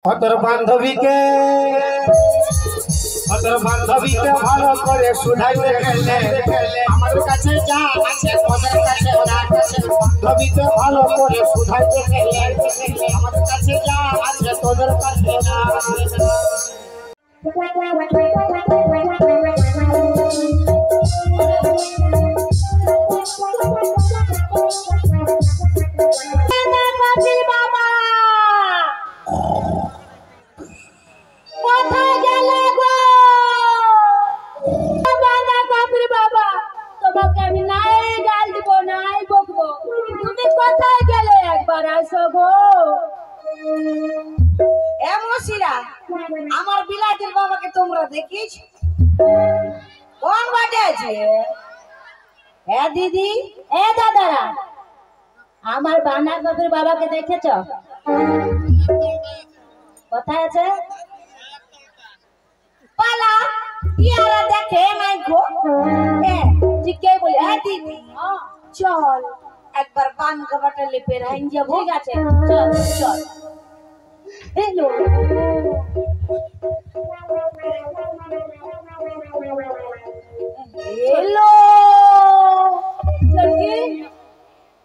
তোর বান্ধবীকে ভালো করে শুধাইতে গেলে আমার কাছে যা আছে তোদের কাছে না আছে। বান্ধবীকে ভালো করে শুধাইতে গেলে আমার কাছে যা আছে তোদের কাছে না আছে। আমার বিলাতের বাবাকে তোমরা দেখিস কোন বাটে আছে? হ্যাঁ দিদি, এ দাদারা, আমার বানা বাবুর বাবাকে দেখেছ? কোথায় আছে? পালা ইয়ারা দেখে নাই গো। ঠিকই বলি। হ্যাঁ দিদি, চল একবার বান কাবাটা লেপে রাইন যাবো। ঠিক আছে, চল চল। हेलो हेलो लड़के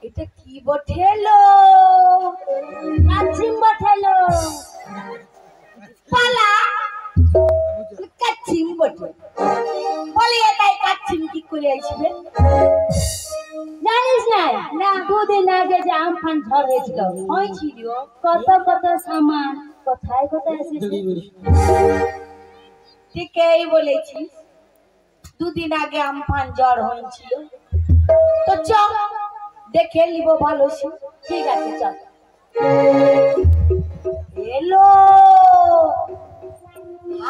এটা কি বঠেলো? কাচিম বঠেলো পালা কাচিম বঠে বলি এটাই কাচিম কি করে আসবে জানিস না? না, দুদিন আগে যে আমফান ঝড় হয়েছিল হয়েছিল কত কত সামান কোথায় কোথায় এসেছে। ঠিকই বলেছিস, দুদিন আগে আমফান ঝড় হয়েছিল। তো চল দেখে নিব ভালো। ঠিক আছে চল। এলো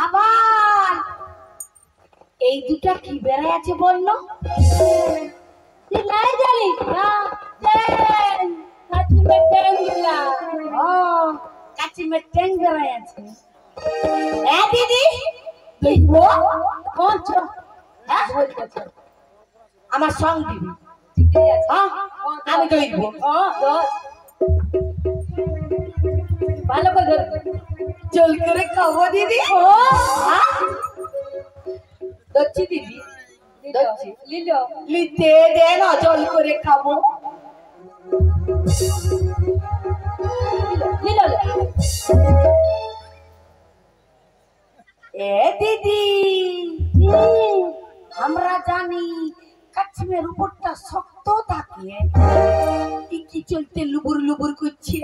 আবার এই দুটা কি বেড়ায় আছে বললো? नहीं जानी हाँ टेंग काची में टेंग गिला हाँ काची में टेंग गिलाया छे ए दीदी देखो कौन छो हाँ আমার সঙ্গ দিবি ঠিক আছে? হ্যাঁ আমি তো দেখবো। হ্যাঁ ধর ভালো করে ধর চল করে খাবো দিদি। ও হ্যাঁ দচ্ছি দিদি লিলো লিতে দে না জল করে খাবো। লিলো এ দিদি আমরা জানি কাশ্মীর উপরটা শক্ত থাকে কি চলতে লুবুর লুবুর করছে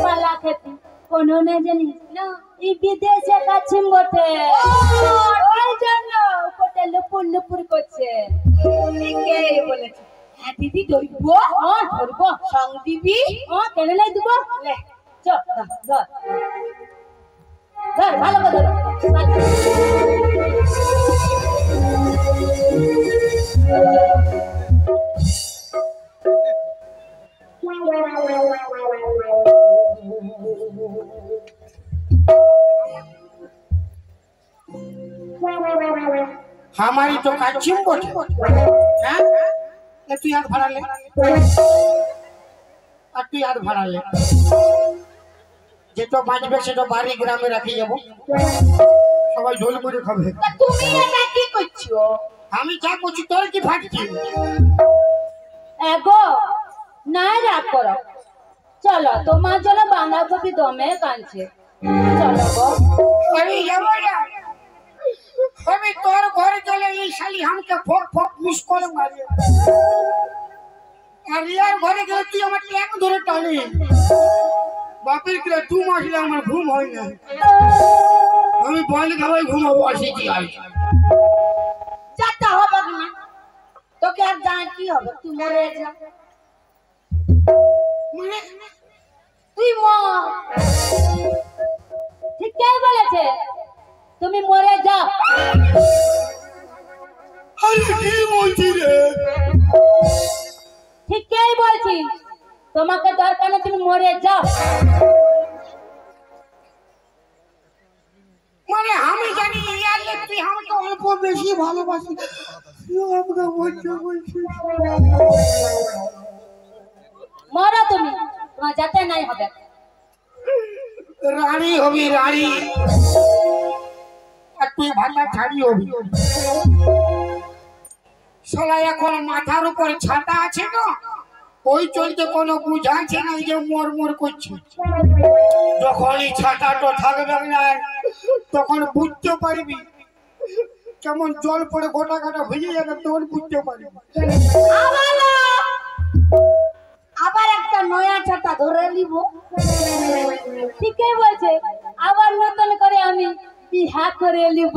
পালা খেতে কোনো না জানি না এই বিদেশে কাছিম বটে ওই জন্য উপরটা লুপুর লুপুর করছে। ঠিকই বলেছে। হ্যাঁ দিদি ধরবো? হ্যাঁ ধরবো। সঙ্গ দিবি? হ্যাঁ কেন নাই দিব। লে চল ধর ধর ভালো করে ধর। हमारी तो काचिम बोटे हैं ले तू याद भरा ले আর তুই আর ভাড়া লে যেটা বাঁচবে সেটা বাড়ি গ্রামে রাখি যাবো সবাই ঝোল করে খাবে। তুমি এটা কি করছো? আমি যা করছি তোর কি ফাটছি? এগো না রাগ করো চলো তোমার জন্য বাঁধাকপি দমে কাঁদছে চলো গো। अरे যাবো না আমি তোর ঘরে গেলে এই শালি हमके ফক ফক মিস করে মারে আর ইয়ার ঘরে গেলে তুই আমার ট্যাং ধরে টানি বাপের কিরা তুই মাসলে আমার ঘুম হয় না আমি বল খাওয়াই ঘুমাবো আসি কি আই যাতা হবে না তোকে আর জানা কি হবে? তুই মরে যা মানে তুই মর। ঠিকই বলেছে তুমি মরে যাও। আরে কি বলছিস রে? ঠিকই বলছি তোমাকে দরকার না তুমি মরে যাও। মানে আমি জানি ইয়ার তুই আমাকে অল্প বেশি ভালোবাসি মরো তুমি, তোমার যাতে নাই হবে। রানী হবি রানী, আর তুই ভান্ডা ছাড়ি হবি। শালা এখন মাথার উপর ছাতা আছে না, ওই চলতে কোনো বুঝাচ্ছে না যে মোর মোর করছে। যখনই ছাতাটা থাকবে না তখন বুঝতে পারবি, কেমন জল পড়ে গোটা গোটা ভিজে যাবে তখন বুঝতে পারবি। আবার একটা নয়া ছাতা ধরে নিব। ঠিকই বলছে, আবার নতুন করে আমি বিহা করে নিব।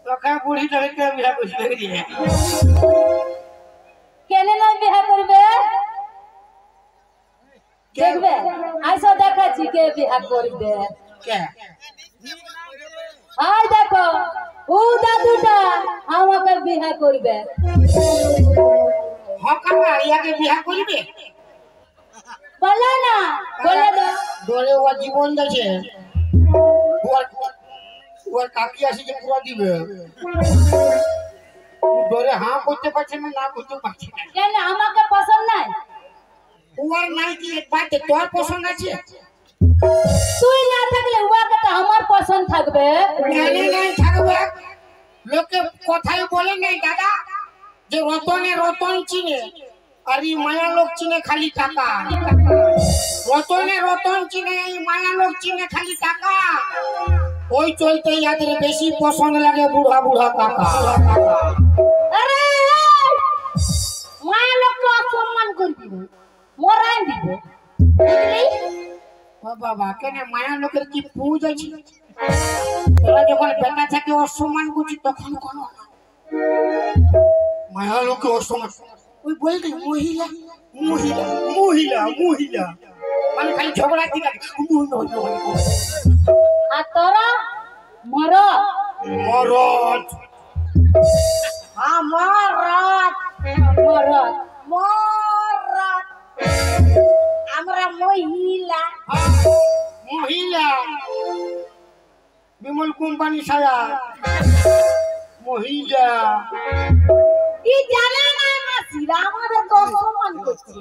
তোকে বুড়িটাকে বিয়ে করতে দিয়ে কেন না বিহা করবে? দেখবে আইসো দেখাচ্ছি কে বিহা করবে। কে? আই দেখো ও দাদুটা আমাকে বিহা করবে। হকামা ইয়াকে বিয়ে করবে? বলো না, বলে দাও। ধরে ও জীবন যাচ্ছে, ওর কাকি আসি যে পুরো দিবে। ধরে হ্যাঁ করতে পারছে না, না করতে পারছে না। কেন আমাকে পছন্দ নাই? ওর নাই কি বাড়িতে তোর পছন্দ আছে? তুই না থাকলে উহাকে তো আমার পছন্দ থাকবে। কেন নাই থাকবে? লোকে কথাই বলে নাই দাদা যে রতনে রতন চিনে, আর এই মায়া লোক চিনে খালি টাকা। রতনে রতন চিনে, এই মায়া লোক চিনে খালি টাকা। ওই চলতে ইয়াদের বেশি পছন্দ লাগে বুড়া বুড়া কাকা। আরে মায়া লোককে অসম্মান করবি না, মরাই দিব। বুঝলি? ও বাবা, কেন মায়া লোকের কি পুজ আছে? তোরা যখন বেটা থেকে অসম্মান করছিস তখন কোনো মায়া লোকে অসম্মান, ওই বলতে মহিলা মহিলা মহিলা মহিলা মানে খালি ঝগড়া দিকে। আর তোরা মর মরদ মরদ মরদ মরদ, আমরা মহিলা। মহিলা বিমল কোম্পানি সারা মহিলা। কি জানে না মাসিরা আমাদের তো অসম্মান করছে।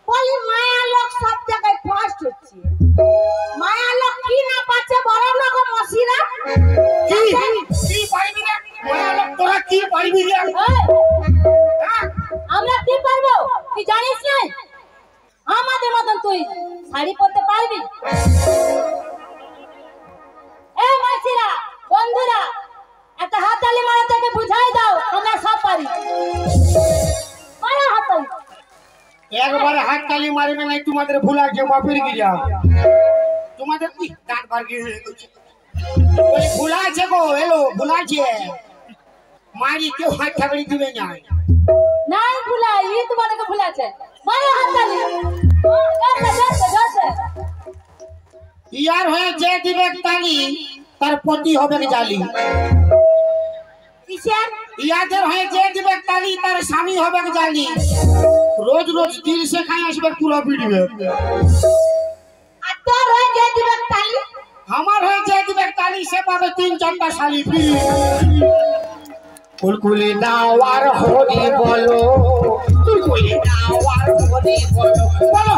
বলি মায়া লোক সব জায়গায় ফার্স্ট হচ্ছে। মায়া লোক কি না পাচ্ছে বড় লোক মাসিরা। কি কি পাইবি রে মায়া লোক? তোরা কি পাইবি রে? আমরা কি পারবো তুই জানিস না? আমাদের মতন তুই শাড়ি পরতে পারবি? এই মাসিরা বন্ধুরা একটা হাততালি মারা থেকে বুঝাই দাও, আমরা সব পারি। মারা হাততালি। একবার হাত তালি মারবে নাই তোমাদের ভুলা যে বাপের গিয়া তোমাদের কি দাঁত বার গিয়ে হয়ে গেছে। ওই ভুলা আছে গো, এলো ভুলা আছে, মারি কেউ হাত ঠাকড়ি দিবে না। নাই ভুলা, ই তোমাদেরকে ভুলাছে। মারা হাততালি। জোরসে জোরসে জোরসে। ইয়ার হয়ে যে দিবে তালি তার পতি হবে জালি। কিসের? ইয়াদের হয়ে যে দিবে তালি তার স্বামী হবে জালি। রোজ রোজ দিল সে খাই আসবে পুরো পিড়িবে। আর তোর হয়ে যে দিবে তালি? আমার হয়ে যে দিবে তালি সে পাবে 3-4টা শালি পিড়ি। কুলকুলি দাও আর হরি বলো, কুলকুলি দাও আর হরি বলো, বলো।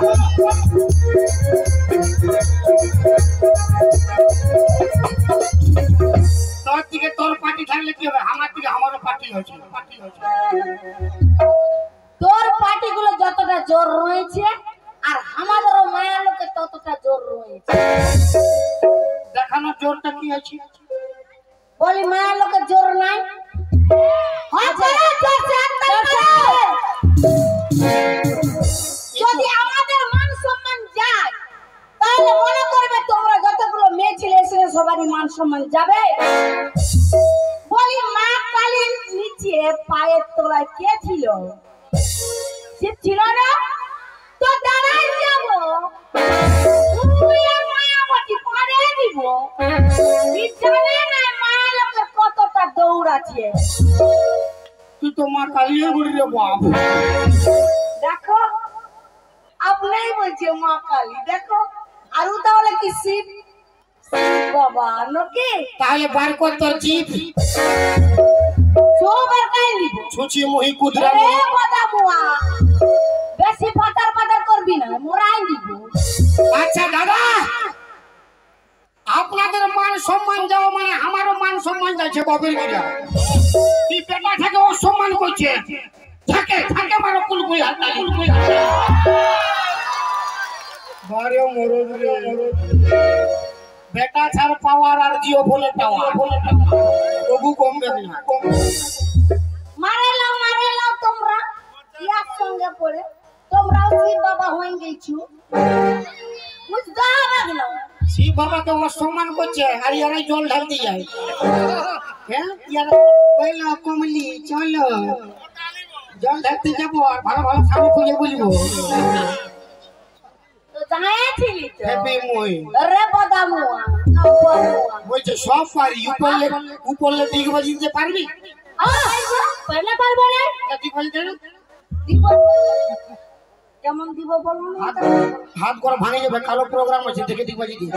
তোর দিকে তোর পার্টি থাকলে কি হবে? আমার দিকে আমারও পার্টি হয়েছে, পার্টি হয়েছে। তোর পার্টিগুলো যতটা জোর রয়েছে আর আমাদেরও মায়া লোকের ততটা জোর রয়েছে। দেখানোর জোরটা কি আছে? বলি মায়া লোকের জোর নাই। যদি আমাদের মান সম্মান যায় তাহলে মনে করবে তোমরা যতগুলো মেয়ে ছেলে এসে সবারই মান সম্মান যাবে। বলি মা কালীর নিচে পায়ের তলায় কে ছিল? শিব ছিল না? তো দাঁড়াই যাব মায়াবতী পারে দিব। জানে না মায়া লোকের কতটা দৌড়াচ্ছে। তুই তো মা কালিয়ে বলি রে বাপ। দেখো আপনি বলছে মা কালী, দেখো আর ও তাহলে কি শিব? বাবা নাকি? তাহলে বার কর তোর জিপ। সবার কাই নিব ছুচি মহি কুদরা রে বাবা বুয়া। বেশি পাতার পাতার করবি না, মোরাই দিব। আচ্ছা দাদা, আপনাদের মান সম্মান যাও মানে আমারও মান সম্মান যাচ্ছে বাপের গিরা। কি বেটা থাকে ও সম্মান করছে, থাকে থাকে মারো কুলকুলি হাততালি। বারে মরদ রে মরদ, বেটা ছাড় পাওয়ার আর জিও বলে টাওয়ার, তবু কমবে না। মারে লাও তোমরা ইয়ার সঙ্গে পড়ে তোমরাও শিব বাবা হয়ে গেছো, বুঝতে হবে না? শিব বাবাকে অসম্মান করছে আর ইয়ারা জল ঢালতে যায়। হ্যাঁ ইয়ারা কইলো কমলি চলো জল ঢালতে যাবো আর ভালো ভালো স্বামী খুঁজে বলবো। তো জানাইছিলি তো হেপি মই রে বদামুয়া বলছে সব পারি, উপরলে দিক বাজিতে পারবি? পয়লা পারবো না, দিক বাজিতে দিব কেমন দিব বলো না? হাত করে ভাঙে যাবে, কালো প্রোগ্রাম আছে দেখে দিক বাজি দিয়ে।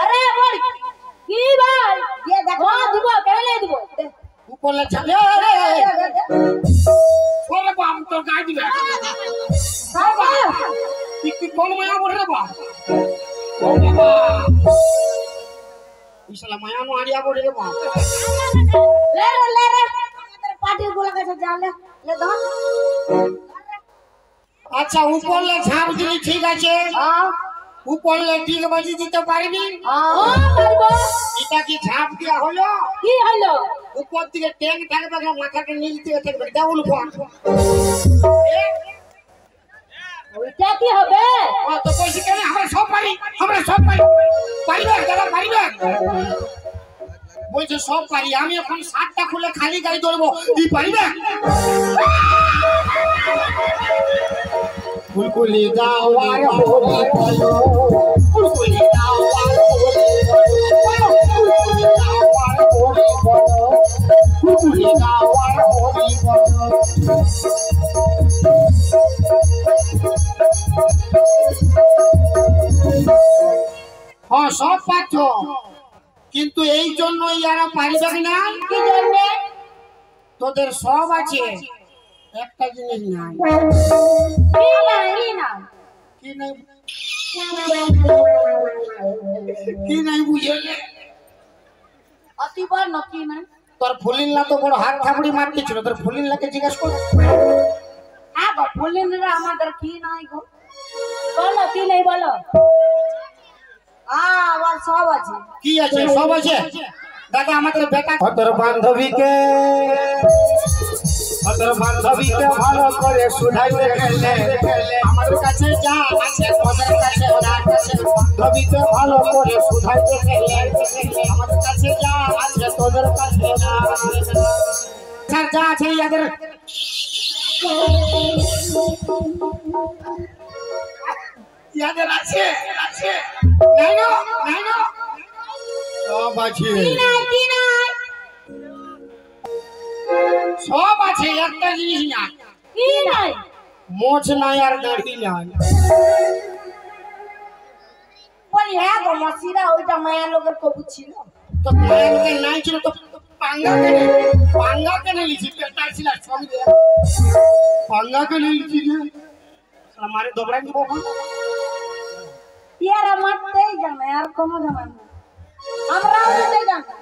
আরে বল কি বল দিয়ে দেখো দিব কেন দিব উপরলে ছাড়ে ওরে বাপ তোর গায়ে দিবে কি কোন মায়া বলে রে বাপ। ও বাবা ইসলা মায়া নো আড়িয়া বলে রে বাপ। লে আমাদের পার্টির গুলা কাছে যালে লে ধর। আচ্ছা উপরলে ঝাঁপ দিলি ঠিক আছে, উপরলে ঠিক বাজি দিতে পারবি? পারবো। এটা কি ঝাঁপ দেওয়া হলো? কি হলো? উপর থেকে ট্যাঙ্ক থাকবে, মাথাটা নিচ থেকে থাকবে, ডাউল ফোন। ওইটা কি হবে? ও তো কইছি কেন আমরা সব পারি, পারিবে দাদা পারিবে? বলছে সব পারি, আমি এখন 7টা খুলে খালি গাড়ি ধরবো, তুই পারিবে? কুলকুলি দাওয়ার হোলি বলো, কুলকুলি দাওয়ার হোলি বলো, কুলকুলি দাওয়ার হোলি বলো, কুলকুলি দাওয়ার হোলি বলো। হ্যাঁ সব পাচ্ছ, কিন্তু এই জন্য ইয়ারা পারিবে না। কি জন্য? তোদের সব আছে, একটা জিনিস নাই। কি নাই? কি নাই বুঝে অতি বল নকি নাই? তোর ফুলিল্লা তো বড় হাত থাপড়ি মারতেছিল, তোর ফুলিল্লাকে জিজ্ঞেস কর। হ্যাঁ গো ফুলিনরা আমাদের কি নাই গো, বলো কি নাই বলো। আমার সব আছে। কি আছে? সব আছে দাদা। আমাদের বেটা তোর বান্ধবীকে ভালো করে শুধাইতে গেলে আমাদের কাছে যা আছে তোদের কাছে না আছে। বান্ধবীকে ভালো করে শুধাইতে গেলে আমাদের কাছে যা আছে তোদের কাছে না আছে। স্যার যা আছে ইয়াদের আছে নাই না সব আছে, সব আছে, একটা জিনিস নাই। কি নাই? মোচ নাই আর দাড়ি নাই। বলি হ্যাঁ গো মসিরা ওইটা মায়া লোকের কবু ছিল তো মায়ের নাই ছিল তো পাঙ্গা কেনে লিছি পেটা ছিল সব দিয়ে পাঙ্গা কেনে লিছি রে আমারে দবড়াই দিব কোন ইয়ারা মারতেই জানে আর কোনো জানে না। আমরা দিতে জানি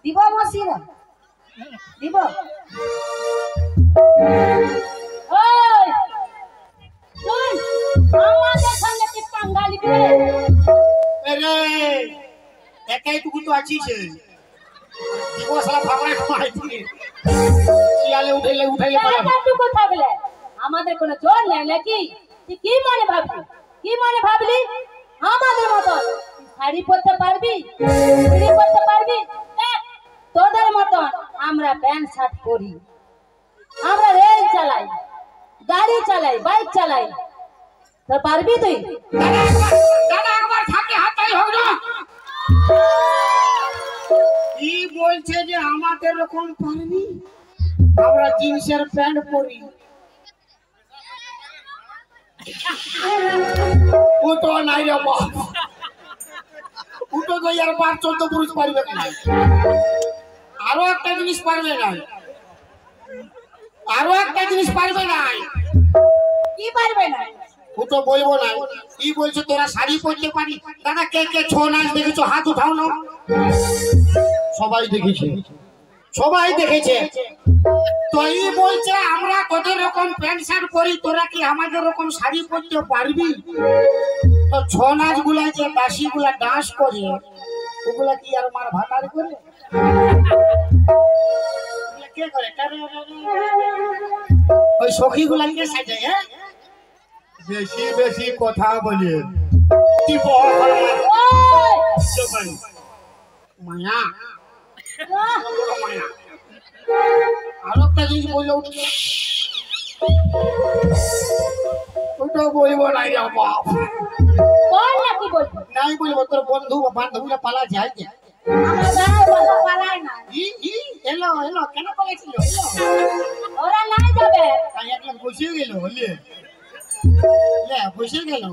দিব মসিরা দিব। ওই তুই আমাদের সঙ্গে কি পাঙ্গা লিবে? আরে একাই টুকু তো আছিস দিব সালা ভাবনা মাইতি শিয়ালে উঠাইলে পালা টাকাটুকু থাকলে আমাদের কোনো জোর নেই নাকি? তুই কি মনে ভাবলি? কি মনে ভাবলি আমাদের মতন শাড়ি পরতে পারবি, চুড়ি পরতে পারবি? দেখ, তোদের মতন আমরা প্যান্ট শার্ট পরি, আমরা রেল চালাই, গাড়ি চালাই, বাইক চালাই। তো পারবি তুই? দাদা একবার থাকে হাততালি হোক না। কি বলছে যে আমাদের এরকম পারবি? আমরা জিন্সের প্যান্ট পরি। উঠো নাই রে বাপ, উঠো তো ইয়ার 12-14 পুরুষ পারবে না। আরো একটা জিনিস পারবে না, আরো একটা জিনিস পারবে না। কি পারবে না? ও তো বলবো না। কি বলছে তোরা শাড়ি পরতে পারি? দাদা কে কে ছৌ নাচ দেখেছো? হাত উঠাও না। সবাই দেখেছে, সবাই দেখেছে। তো ই বলছে আমরা তোদের রকম প্যান্ট শার্ট পরি, তোরা কি আমাদের রকম শাড়ি পরতে পারবি? তো ছৌ নাচ গুলা যে দাসী গুলা ডান্স করে, ওগুলা কি আর মার ভাতার করে? ওগুলা কে করে? ওই সখী গুলা কে সাজায়? হ্যাঁ, বেশি বেশি কথা বলে মায়া মায়া। আরো একটা জিনিস বললো, ওটা বলবো না রে বাপ। বল না, কি বলবো? নাই বলবো, তোর বন্ধু বান্ধবীরা পালা যায় যে। আমার গায়ে বন্ধু পালায় না। এলো এলো, কেন পালাইছিল? এলো, ওরা নাই যাবে। তাই একলা বসে গেল, হলে বসে গেল।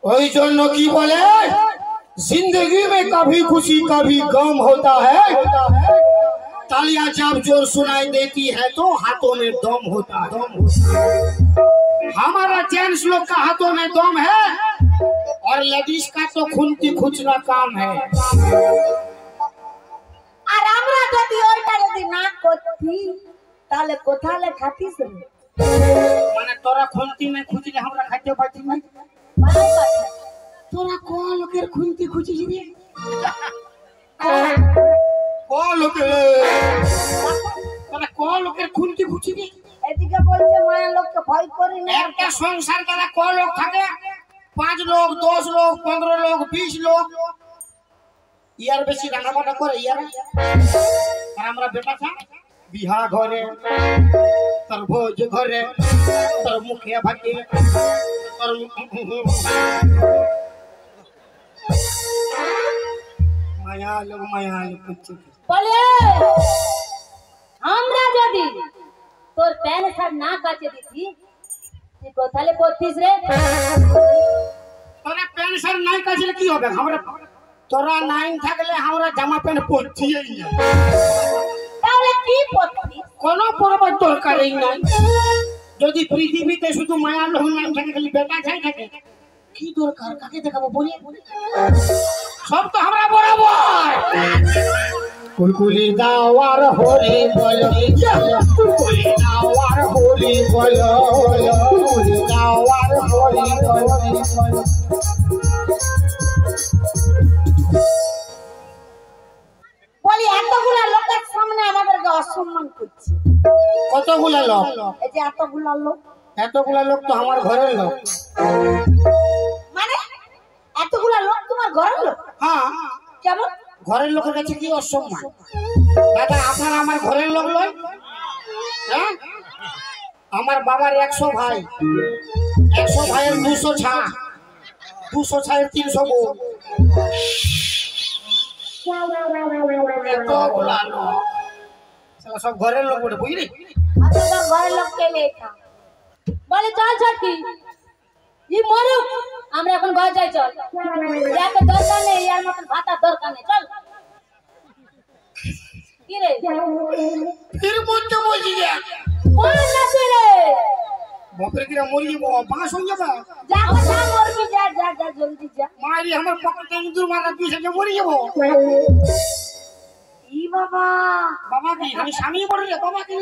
ওই জন্য কি বলে, जिंदगी में कभी खुशी कभी गम होता है, तालियां जब जोर सुनाई देती है तो हाथों में दम होता है। हमारा जेंट्स लोग का हाथों में दम है और लेडीज का तो खुनती खुचना काम है। আর আমরা যদি ওইটা যদি না করতি তাহলে কোথালে খাতিস রে? মানে তোরা খুনতি না খুঁজলে আমরা খাইতে পারছি না। তোরা ক লোকের খুনতি খুঁজিস রে? ক লোকের, তোরা ক লোকের খুনতি খুঁজি রে? এদিকে বলছে মায়া লোককে ভয় করি না। একটা সংসার দ্বারা ক লোক থাকে? 5 লোক, 10 লোক, 15 লোক, 20 লোক। ইয়ার বেশি রান্নাবান্না করে ইয়ার। আর আমরা বেটা খা বিহা ঘরে, তোর ভোজ ঘরে, তোর মুখে ভাগে, তোর মায়া লোক করছে। বলে আমরা যদি তোর প্যান্ট শার্ট না কাচে দিতি তুই কোথালে পড়তিস রে? তোরা প্যান্ট শার্ট নাই কাচলে কি হবে? আমরা তোরা নাইন থাকলে আমরা জামা প্যান্ট পরছি না। তাহলে কি পড়তিস? কোনো পরবার দরকারই নাই। যদি পৃথিবীতে শুধু মায়া লোক নাম থাকে, খালি বেটা ছাই থাকে, কি দরকার? কাকে দেখাবো বলি? সব তো আমরা বরাবর। কুলকুলি দাওয়ার হরি বলো, কুলকুলি দাওয়ার হরি বলো, কুলকুলি দাওয়ার হরি বলো। বলি এতগুলা লোকের সামনে আমাদেরকে অসম্মান করছে। কতগুলা লোক? এই যে এতগুলা লোক। এতগুলা লোক তো আমার ঘরের লোক। মানে এতগুলা লোক তোমার ঘরের লোক? হ্যাঁ, কেমন? ঘরের লোকের কাছে কি অসম্মান? দাদা আপনারা আমার ঘরের লোক নয়? হ্যাঁ, আমার বাবার 100 ভাই, 100 ভাইয়ের 200 ছা, 200 ছায়ের 300 বউ। এতগুলা লোক, সব ঘরের লোক বলে বুঝলি? আচ্ছা তোর ঘরের লোক কে লেখা? বলে চল ছটকি ই মরুক, আমরা এখন ঘর যাই। চল, যাতে দরকার নেই, আর মতন ভাতার দরকার নেই। চল। কি রে ফির বলতে বলছি যে বল না রে, বাপরে কিরা মরি যাবো, বাঁশ হয়ে যাবে। যা কথা মরবি, যা যা যা জলদি যা। মারি আমার পকেটে ইঁদুর মারা পিছে যে মরি যাবো। ই বাবা, বাবা কি আমি স্বামী বলি রে? বাবা কি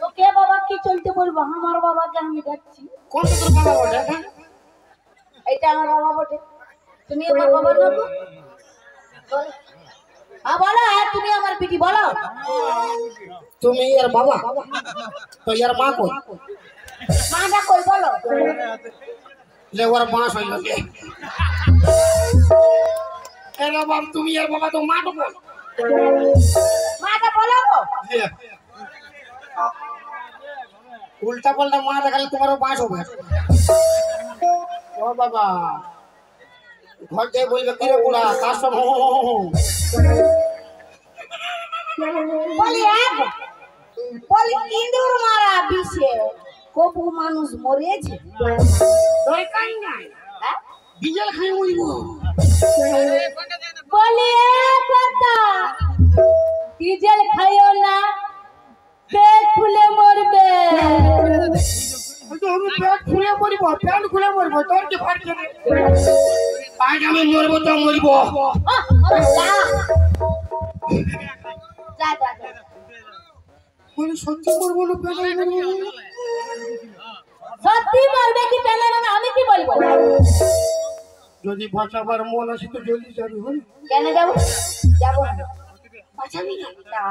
ওকে বাবা কি চলতে বলবো? আমার বাবাকে আমি ডাকছি। কোন তোর বাবা বলে? হ্যাঁ, এটা আমার বাবা বটে। তুমি আমার বাবা না? হ্যাঁ বলো, হ্যাঁ তুমি আমার বিটি, বলো। তুমি এর বাবা, তো এর মা কই? মাটা কই বলো? ले और बांस होई लगे एरा बाप तुम यार बाबा तो मां तो बोल माटा बोलो ले उल्टा पलटा मां खाली तुम्हारो बांस हो गया ओ बाबा घर जाए बोल के रे बुढ़ा कासम हो बोली एक बोली ইঁদুর মারা বিছে কবু মানুষ মরেছে দরকার নাই হ্যাঁ ডিজেল খাই মরিবো বলি কথা ডিজেল খাইও না পেট ফুলে মরবে আমি পেট খুলে মরিব, পেট খুলে মরিব, তোর কি ফাট খেলে আজ আমি মরবো তো মরিব। যা যা যা বলি সত্যি করবো না পেলে মরবো? সত্যি মরবে কি পেলে না আমি কি বলবো? যদি বাঁচাবার মন আছে তো জলদি যাবি। হল কেন যাবো? যাবো না। বাঁচাবি না? না।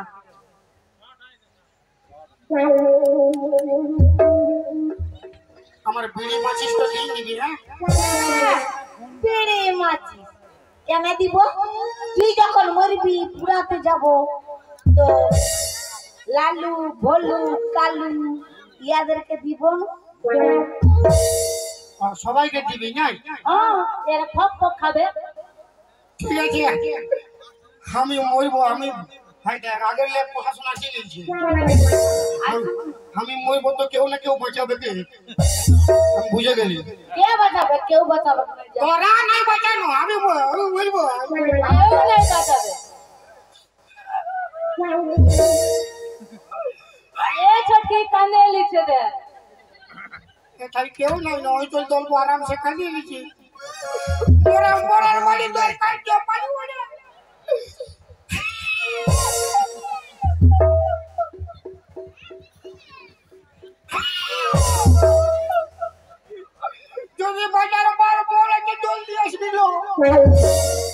আমার বিড়ি মাছিস তো দিয়ে দিবি। হ্যাঁ বেড়ে মাছি কেন দিব? তুই যখন মরবি পুরাতে যাব তো লালু ভোলু কালু ইয়াদেরকে দিব না? সবাইকে দিবি নাই? হ্যাঁ এরা ফক ফক খাবে। ঠিক আছে আমি মরবো। আমি ভাই দেখ আগের লেখ পড়াশোনা শিখেছি। আমি মরবো তো কেউ না কেউ বাঁচাবে কে? আমি বুঝে গেলি। কে বাঁচাবে? কেউ বাঁচাবে না। তোরা নাই বাঁচানো, আমি মরবো। কেউ নাই বাঁচাবে। এ ছোটকে কানে লিখে দে। তাই কেউ নাই না, ওই চল চলবো আরাম সে কাঁদিয়ে নিচ্ছি। তোরা মরার বাড়ি তোর কাঁদতে পারবো না। যদি বাজার বার বলে জলদি আসবি।